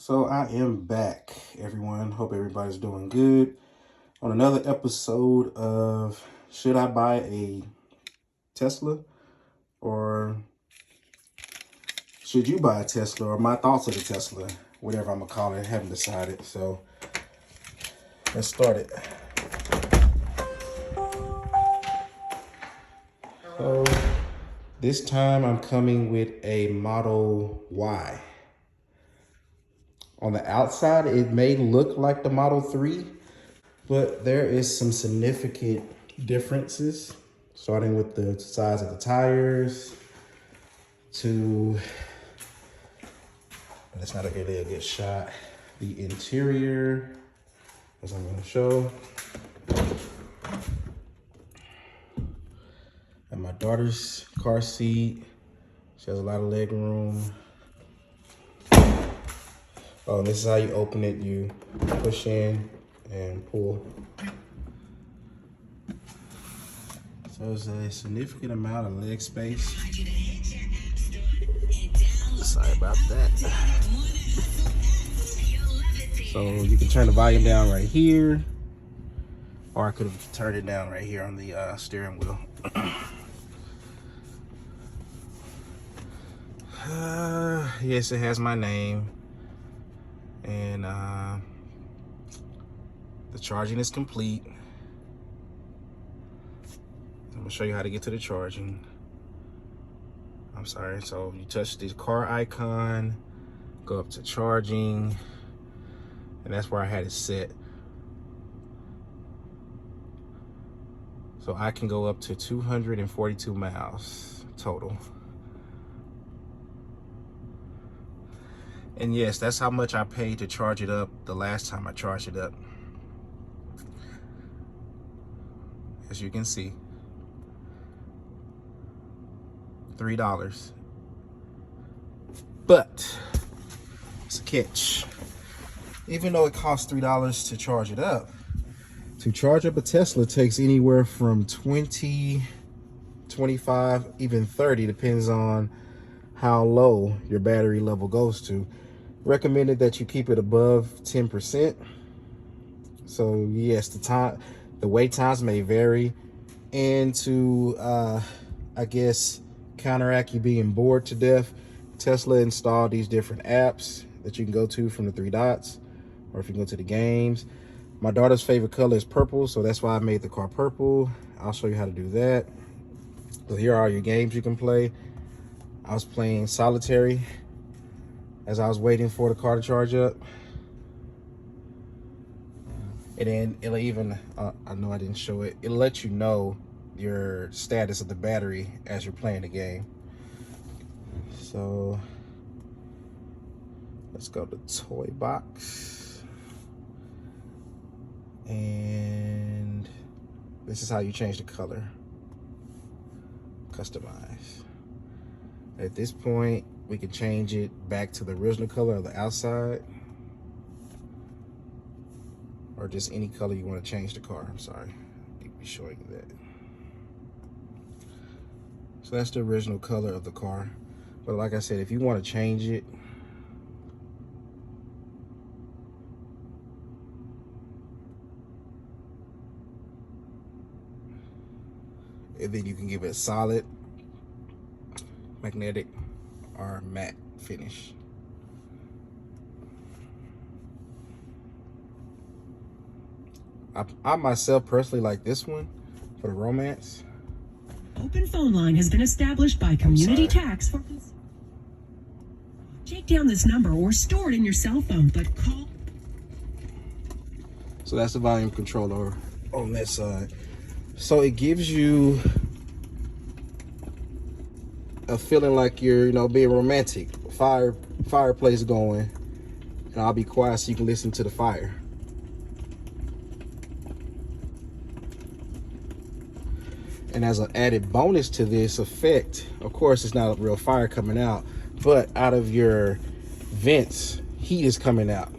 So I am back, everyone. Hope everybody's doing good. On another episode of Should I Buy a Tesla or Should You Buy a Tesla, or my thoughts of the Tesla, whatever I'm gonna call it, haven't decided. So let's start it. So this time I'm coming with a Model Y. On the outside, it may look like the Model 3, but there is some significant differences, starting with the size of the tires to, but it's not really a good shot, the interior, as I'm gonna show. And my daughter's car seat, she has a lot of leg room. Oh, and this is how you open it. You push in and pull. So there's a significant amount of leg space. Sorry about that. So you can turn the volume down right here, or I could have turned it down right here on the steering wheel. Yes, it has my name, and the charging is complete. I'm gonna show you how to get to the charging. I'm sorry. So you touch the car icon, go up to charging, and that's where I had it set. So I can go up to 242 miles total. And yes, that's how much I paid to charge it up the last time I charged it up. As you can see, $3. But it's a catch. Even though it costs $3 to charge it up, to charge up a Tesla takes anywhere from 20, 25, even 30, depends on how low your battery level goes to. Recommended that you keep it above 10%. So yes, the wait times may vary, and to I guess counteract you being bored to death, Tesla installed these different apps that you can go to from the three dots, or if you go to the games. My daughter's favorite color is purple, so that's why I made the car purple. I'll show you how to do that. So here are your games you can play. I was playing solitary as I was waiting for the car to charge up. And then it'll even, I know I didn't show it, it'll let you know your status of the battery as you're playing the game. So let's go to toy box. And this is how you change the color. Customize. At this point, we can change it back to the original color of the outside, or just any color you want to change the car. I'm sorry, I'll be showing you that. So that's the original color of the car. But like I said, if you want to change it, and then you can give it a solid, magnetic, or matte finish. I myself personally like this one for the romance. Open phone line has been established by Community Tax for... Take down this number or store it in your cell phone, but call... So that's the volume controller on that side. So it gives you a feeling like you're, being romantic. Fireplace going, and I'll be quiet so you can listen to the fire. And as an added bonus to this effect, of course, it's not a real fire coming out, but out of your vents, heat is coming out.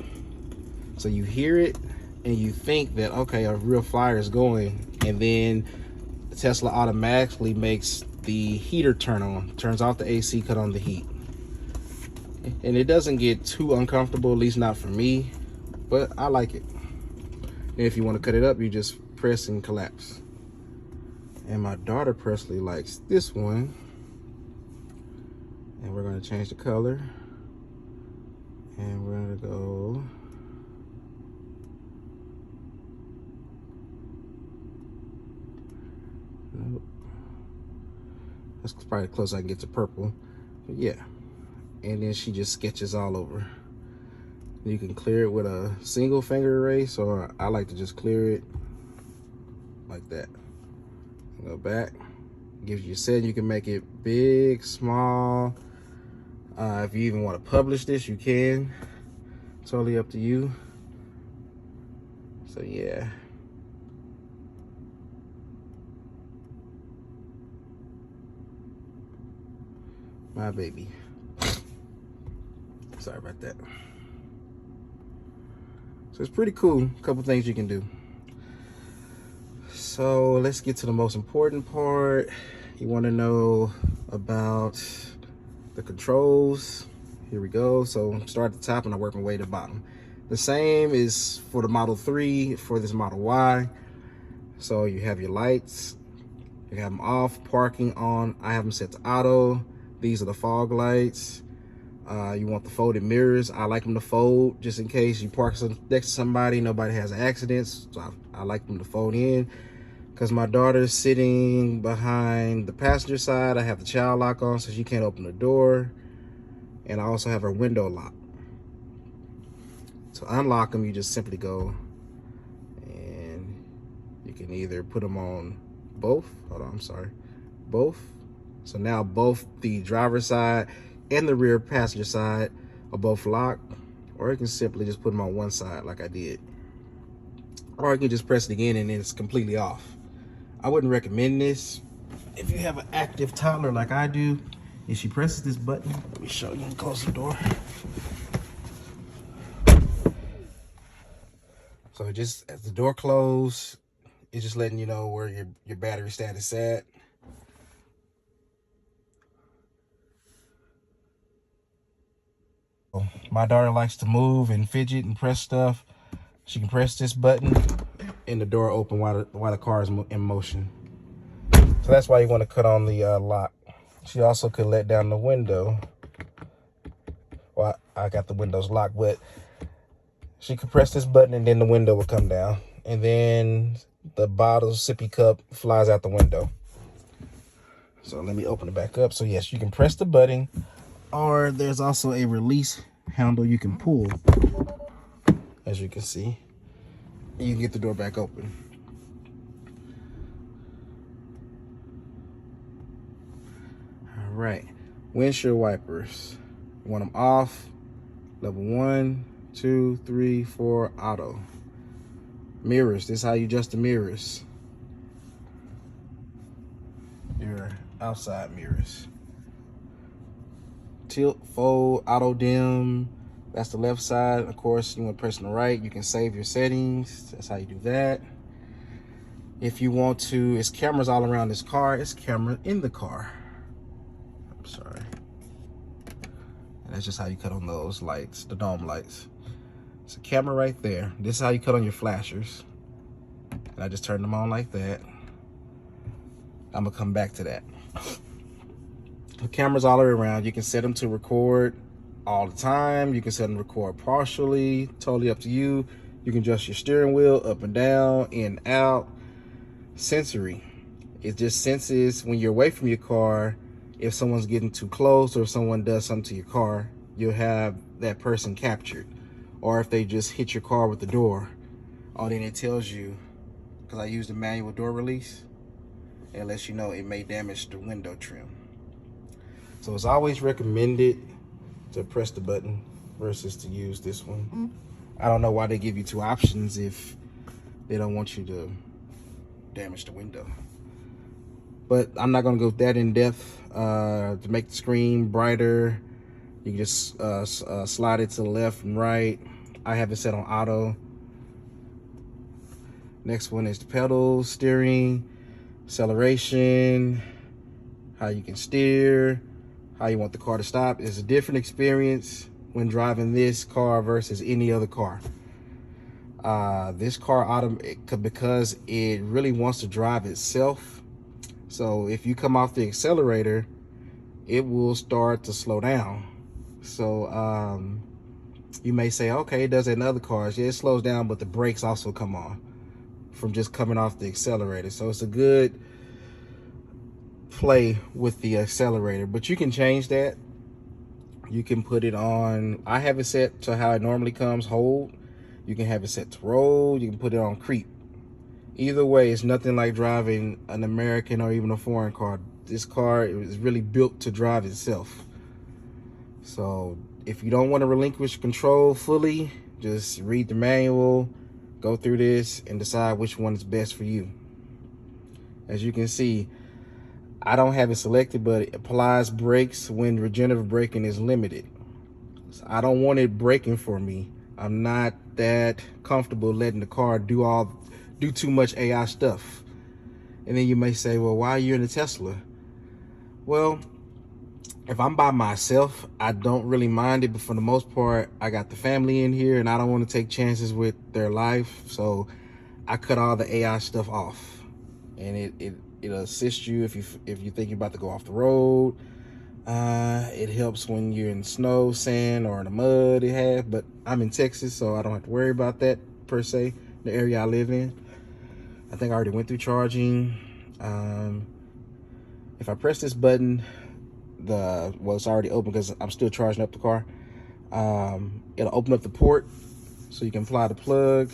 So you hear it and you think that, okay, a real fire is going, and then Tesla automatically makes the heater turn on, turns off the AC, cut on the heat. And it doesn't get too uncomfortable, at least not for me, but I like it. And if you want to cut it up, you just press and collapse. And my daughter Presley likes this one. And we're going to change the color. And we're going to go nope. That's probably close I can get to purple. But yeah. And then she just sketches all over. You can clear it with a single finger erase, or I like to just clear it like that. Go back. Gives you a set. You can make it big, small. If you even want to publish this, you can. Totally up to you. So yeah. My baby. Sorry about that. So it's pretty cool. A couple things you can do. So let's get to the most important part. You want to know about the controls. Here we go. So start at the top and I work my way to the bottom. The same is for the Model 3, for this Model Y. So you have your lights. You have them off, parking on. I have them set to auto. These are the fog lights. You want the folded mirrors. I like them to fold just in case you park next to somebody, nobody has accidents. So I like them to fold in. Because my daughter's sitting behind the passenger side, I have the child lock on so she can't open the door. And I also have her window lock. To unlock them, you just simply go and you can either put them on both. Hold on, I'm sorry. Both. So now both the driver's side and the rear passenger side are both locked. Or you can simply just put them on one side like I did. Or you can just press it again and then it's completely off. I wouldn't recommend this if you have an active toddler like I do. If she presses this button, let me show you and close the door. So just as the door closes, it's just letting you know where your battery status is at. My daughter likes to move and fidget and press stuff. She can press this button and the door open while the car is in motion. So that's why you want to cut on the lock. She also could let down the window. Well, I got the windows locked, but she could press this button and then the window will come down. And then the bottle sippy cup flies out the window. So let me open it back up. So yes, you can press the button, or there's also a release handle you can pull. As you can see, you can get the door back open. All right, windshield wipers. You want them off. Level 1, 2, 3, 4, auto. Mirrors, this is how you adjust the mirrors. Your outside mirrors. Tilt, fold, auto dim. That's the left side. Of course, you want to press on the right. You can save your settings. That's how you do that. If you want to, it's cameras all around this car. It's camera in the car. I'm sorry. And that's just how you cut on those lights, the dome lights. It's a camera right there. This is how you cut on your flashers. And I just turned them on like that. I'm gonna come back to that. The cameras all around. You can set them to record all the time. You can set them to record partially, totally up to you. You can adjust your steering wheel up and down, in, out. Sensory. It just senses when you're away from your car, if someone's getting too close or if someone does something to your car, you'll have that person captured. Or if they just hit your car with the door, then it tells you, because I used the manual door release, it lets you know it may damage the window trim. So it's always recommended to press the button versus to use this one. I don't know why they give you two options if they don't want you to damage the window. But I'm not gonna go that in depth. To make the screen brighter, you can just slide it to the left and right. I have it set on auto. Next one is the pedals, steering, acceleration, how you can steer, how you want the car to stop. It's a different experience when driving this car versus any other car. This car, because it really wants to drive itself. So if you come off the accelerator, it will start to slow down. So you may say, okay, it does it in other cars. Yeah, it slows down, but the brakes also come on from just coming off the accelerator. So it's a good play with the accelerator, but you can change that. You can put it on, I have it set to how it normally comes, hold. You can have it set to roll. You can put it on creep. Either way, it's nothing like driving an American or even a foreign car. This car is really built to drive itself. So if you don't want to relinquish control fully, just read the manual, go through this, and decide which one is best for you. As you can see, I don't have it selected, but it applies brakes when regenerative braking is limited. So I don't want it braking for me. I'm not that comfortable letting the car do too much AI stuff. And then you may say, well, why are you in a Tesla? Well, if I'm by myself, I don't really mind it, but for the most part, I got the family in here and I don't want to take chances with their life. So I cut all the AI stuff off, and it'll assist you if you think you're about to go off the road. It helps when you're in snow, sand, or in the mud. But I'm in Texas, so I don't have to worry about that per se. The area I live in, I think I already went through charging. If I press this button, it's already open because I'm still charging up the car. It'll open up the port so you can apply the plug,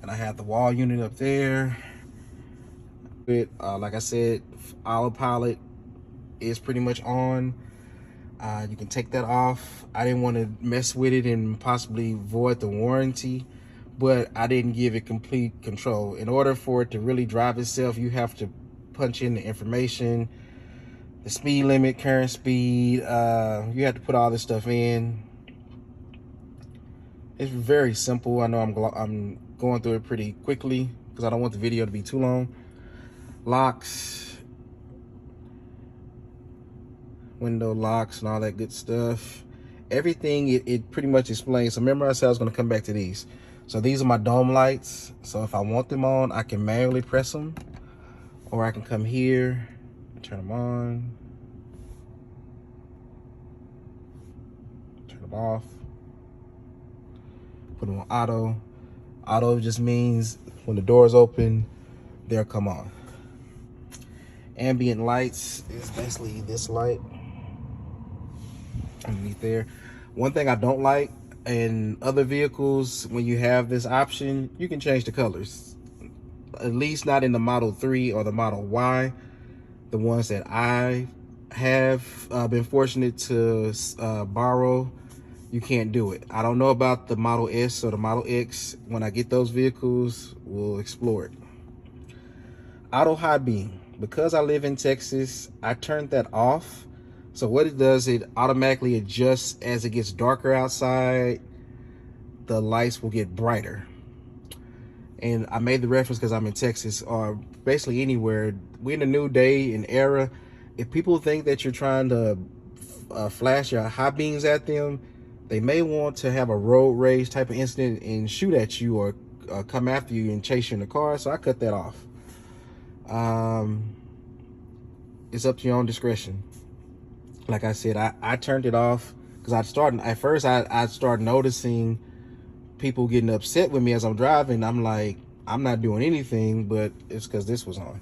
and I have the wall unit up there. Like I said, autopilot is pretty much on. You can take that off. I didn't want to mess with it and possibly void the warranty, but I didn't give it complete control. In order for it to really drive itself, you have to punch in the information, the speed limit, current speed. You have to put all this stuff in. It's very simple. I know I'm going through it pretty quickly because I don't want the video to be too long. Locks, window locks, and all that good stuff. Everything it pretty much explains. So remember I said I was going to come back to these. So these are my dome lights. So if I want them on, I can manually press them, or I can come here and turn them on, turn them off, put them on auto. Auto just means when the doors open, they'll come on. Ambient lights is basically this light underneath there. One thing I don't like in other vehicles, when you have this option, you can change the colors. At least not in the Model 3 or the Model Y. The ones that I have been fortunate to borrow, you can't do it. I don't know about the Model S or the Model X. When I get those vehicles, we'll explore it. Auto high beam. Because I live in Texas, I turned that off. So what it does, it automatically adjusts as it gets darker outside. The lights will get brighter. And I made the reference because I'm in Texas, or basically anywhere. We're in a new day and era. If people think that you're trying to flash your high beams at them, they may want to have a road rage type of incident and shoot at you, or come after you and chase you in the car. So I cut that off. It's up to your own discretion. Like I said, I turned it off because I started noticing people getting upset with me as I'm driving. I'm like, I'm not doing anything, but it's because this was on.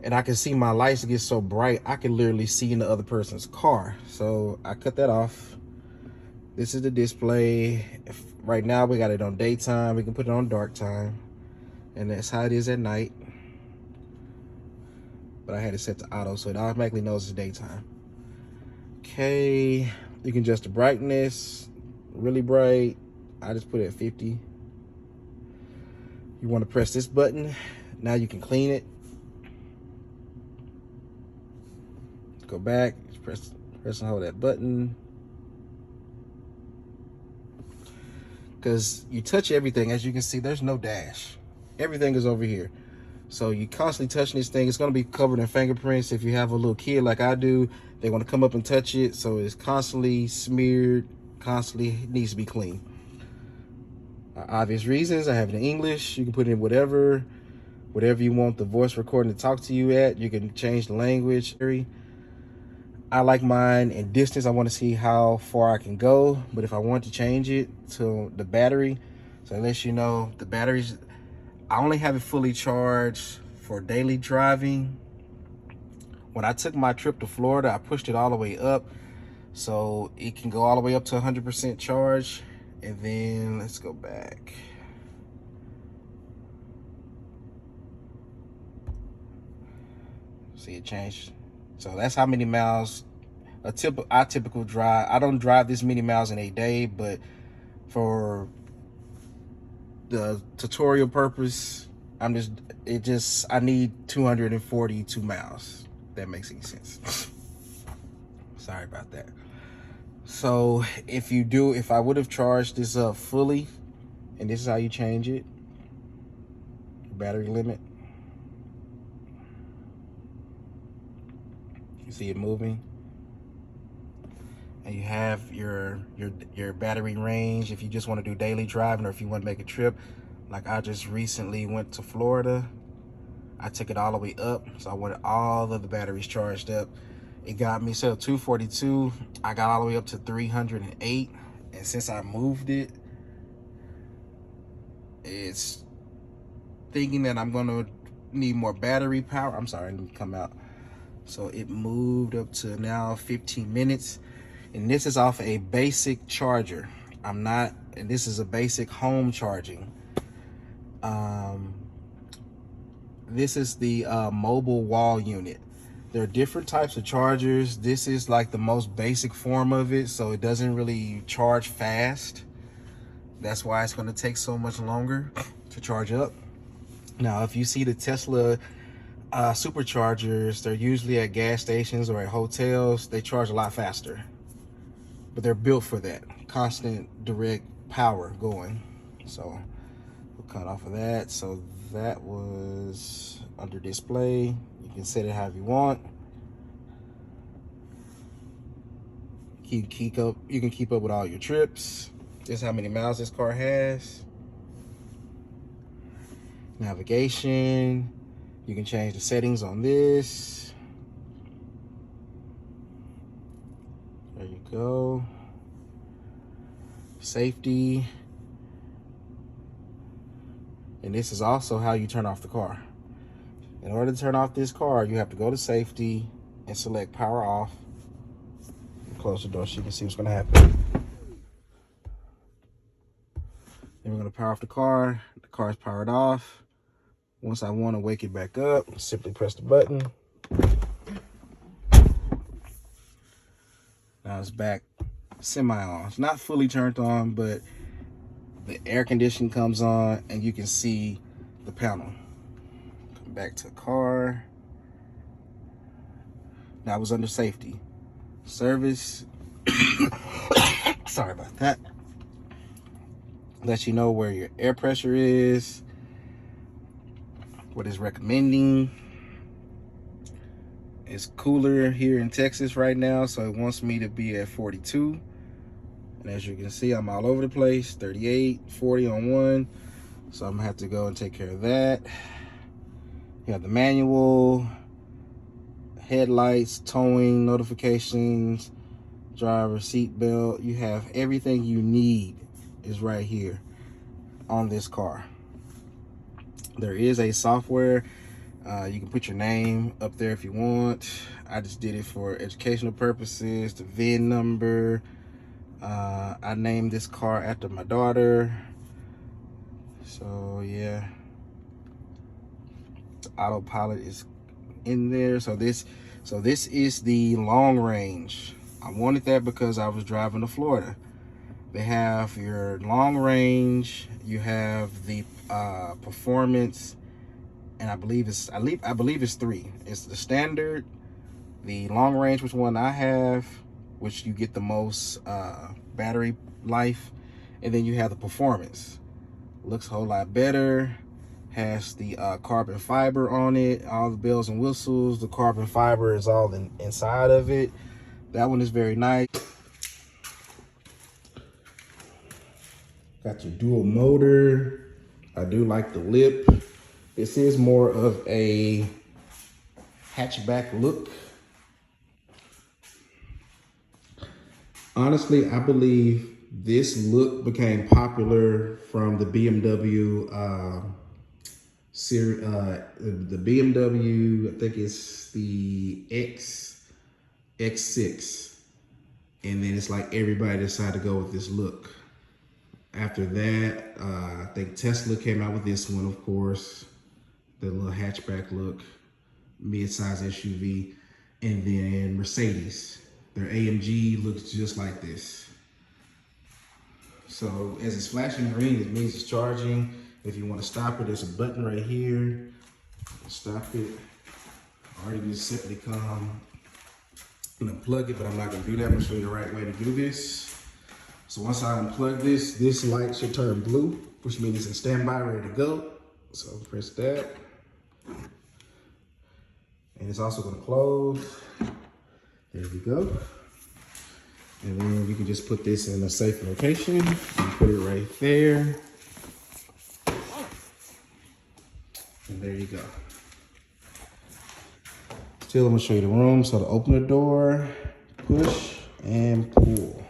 And I can see my lights get so bright, I can literally see in the other person's car. So I cut that off. This is the display. Right now we got it on daytime. We can put it on dark time. And that's how it is at night. But I had it set to auto, so it automatically knows it's daytime. Okay, you can adjust the brightness, really bright. I just put it at 50. You want to press this button. Now you can clean it. Go back, press and hold that button. Because you touch everything, as you can see, there's no dash. Everything is over here. So you constantly touching this thing. It's going to be covered in fingerprints. If you have a little kid like I do, they want to come up and touch it. So it's constantly smeared, constantly needs to be clean. Obvious reasons. I have it in English. You can put in whatever you want the voice recording to talk to you at. You can change the language. I like mine in distance. I want to see how far I can go. But if I want to change it to the battery, so it lets you know the batteries, I only have it fully charged for daily driving. When I took my trip to Florida, I pushed it all the way up so it can go all the way up to 100% charge. And then let's go back. See, it changed. So that's how many miles I typical drive. I don't drive this many miles in a day, but for the tutorial purpose, I need 242 miles. If that makes any sense. Sorry about that. So if I would have charged this up fully, and this is how you change it, battery limit. You see it moving. And you have your battery range if you just want to do daily driving, or if you want to make a trip. Like I just recently went to Florida. I took it all the way up, so I wanted all of the batteries charged up. It got me, so 242, I got all the way up to 308. And since I moved it, it's thinking that I'm gonna need more battery power. I'm sorry, let me come out. So it moved up to now 15 minutes. And this is off a basic charger. And this is a basic home charging. This is the mobile wall unit. There are different types of chargers. This is like the most basic form of it, so it doesn't really charge fast. That's why it's gonna take so much longer to charge up. Now, if you see the Tesla superchargers, they're usually at gas stations or at hotels. They charge a lot faster, but they're built for that constant direct power going. So we'll cut off of that. So that was under display. You can set it however you want. You can keep up with all your trips. This is how many miles this car has. Navigation. You can change the settings on this. There you go. Safety. And this is also how you turn off the car. In order to turn off this car, you have to go to safety and select power off. Close the door so you can see what's gonna happen. Then we're gonna power off the car. The car is powered off. Once I want to wake it back up, simply press the button. Now it's back semi-on. It's not fully turned on, but the air conditioning comes on and you can see the panel. Come back to the car. Now I was under safety. Service. Sorry about that. Let you know where your air pressure is, what it's recommending. It's cooler here in Texas right now, so it wants me to be at 42. And as you can see, I'm all over the place. 38, 40 on one. So I'm gonna have to go and take care of that. You have the manual, headlights, towing, notifications, driver, seat belt. You have everything you need is right here on this car. There is a software. You can put your name up there if you want. I just did it for educational purposes. The VIN number. I named this car after my daughter. So yeah. The autopilot is in there. So this is the long range. I wanted that because I was driving to Florida. They have your long range, you have the performance, and I believe it's three. It's the standard, the long range, which one I have, which you get the most battery life, and then you have the performance. Looks a whole lot better. Has the carbon fiber on it, all the bells and whistles. The carbon fiber is all inside of it. That one is very nice. Got your dual motor. I do like the lip. This is more of a hatchback look. Honestly, I believe this look became popular from the BMW the BMW, I think it's the X6. And then it's like everybody decided to go with this look. After that, I think Tesla came out with this one, of course, the little hatchback look, mid-size SUV, and then Mercedes. Their AMG looks just like this. So as it's flashing green, it means it's charging. If you want to stop it, there's a button right here. Stop it. Or you can just simply come and unplug it, but I'm not going to do that. I'm going to show you the right way to do this. So once I unplug this, this light should turn blue, which means it's in standby, ready to go. So press that. And it's also going to close. There we go. And then you can just put this in a safe location. You put it right there. And there you go. Still, I'm gonna show you the room. So to open the door, push and pull.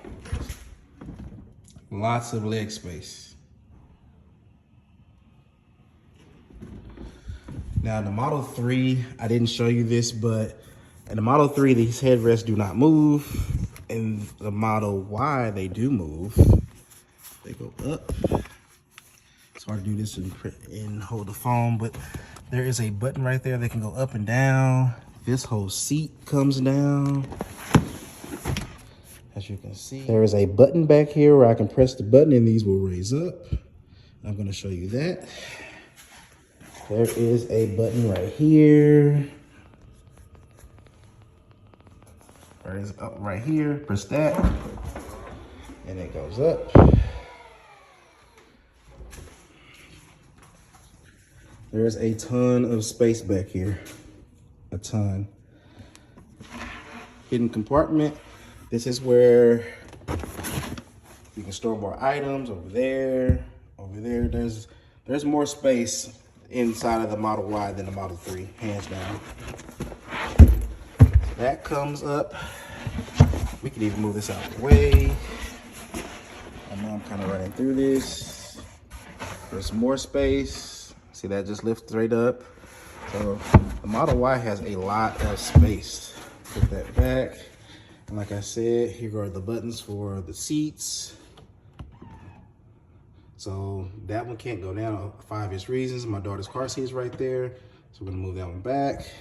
Lots of leg space. Now in the Model 3, I didn't show you this, but in the Model 3, these headrests do not move. In the Model Y, they do move. They go up. It's hard to do this and hold the phone, but there is a button right there that can go up and down. This whole seat comes down. As you can see, there is a button back here where I can press the button and these will raise up. I'm going to show you that. There is a button right here. Raise up right here. Press that, and it goes up. There's a ton of space back here. A ton. Hidden compartment. This is where you can store more items. Over there. There's more space inside of the Model Y than the Model 3, hands down. So that comes up. We can even move this out of the way. I know I'm kind of running through this. There's more space. See, that just lifts straight up. So the Model Y has a lot of space. Put that back. And like I said, here are the buttons for the seats. So that one can't go down for obvious reasons. My daughter's car seat is right there. So we're gonna move that one back.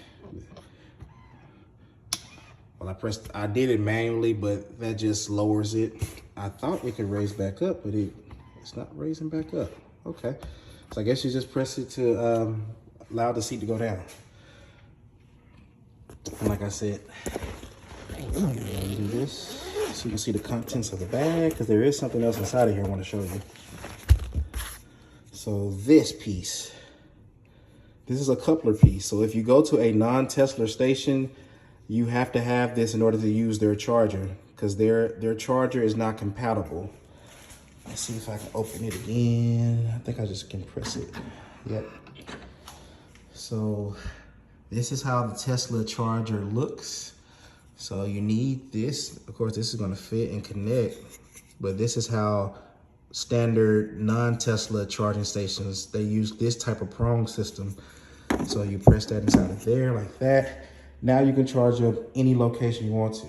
Well, I did it manually, but that just lowers it. I thought it could raise back up, but it's not raising back up. Okay. So I guess you just press it to allow the seat to go down. And like I said, I'm gonna do this so you can see the contents of the bag, because there is something else inside of here I want to show you. So this piece, this is a coupler piece. So if you go to a non-Tesla station, you have to have this in order to use their charger, because their charger is not compatible. Let's see if I can open it again. I think I just can press it. Yep. So this is how the Tesla charger looks. So you need this. Of course, this is going to fit and connect, but this is how standard non-Tesla charging stations, they use this type of prong system. So you press that inside of there like that. Now you can charge up any location you want to.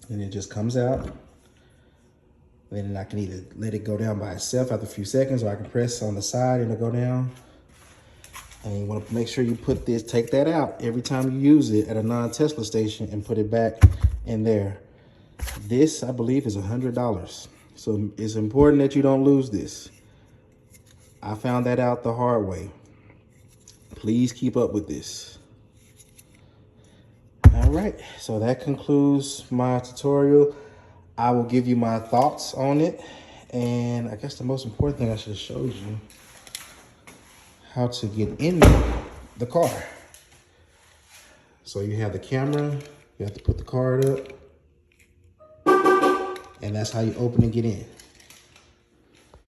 And it just comes out. Then I can either let it go down by itself after a few seconds, or I can press on the side and it'll go down. And you want to make sure you put this, take that out every time you use it at a non-Tesla station and put it back in there. This, I believe, is $100. So it's important that you don't lose this. I found that out the hard way. Please keep up with this. All right, so that concludes my tutorial. I will give you my thoughts on it. And I guess the most important thing I should have showed you how to get in the car. So you have the camera, you have to put the card up, and that's how you open and get in.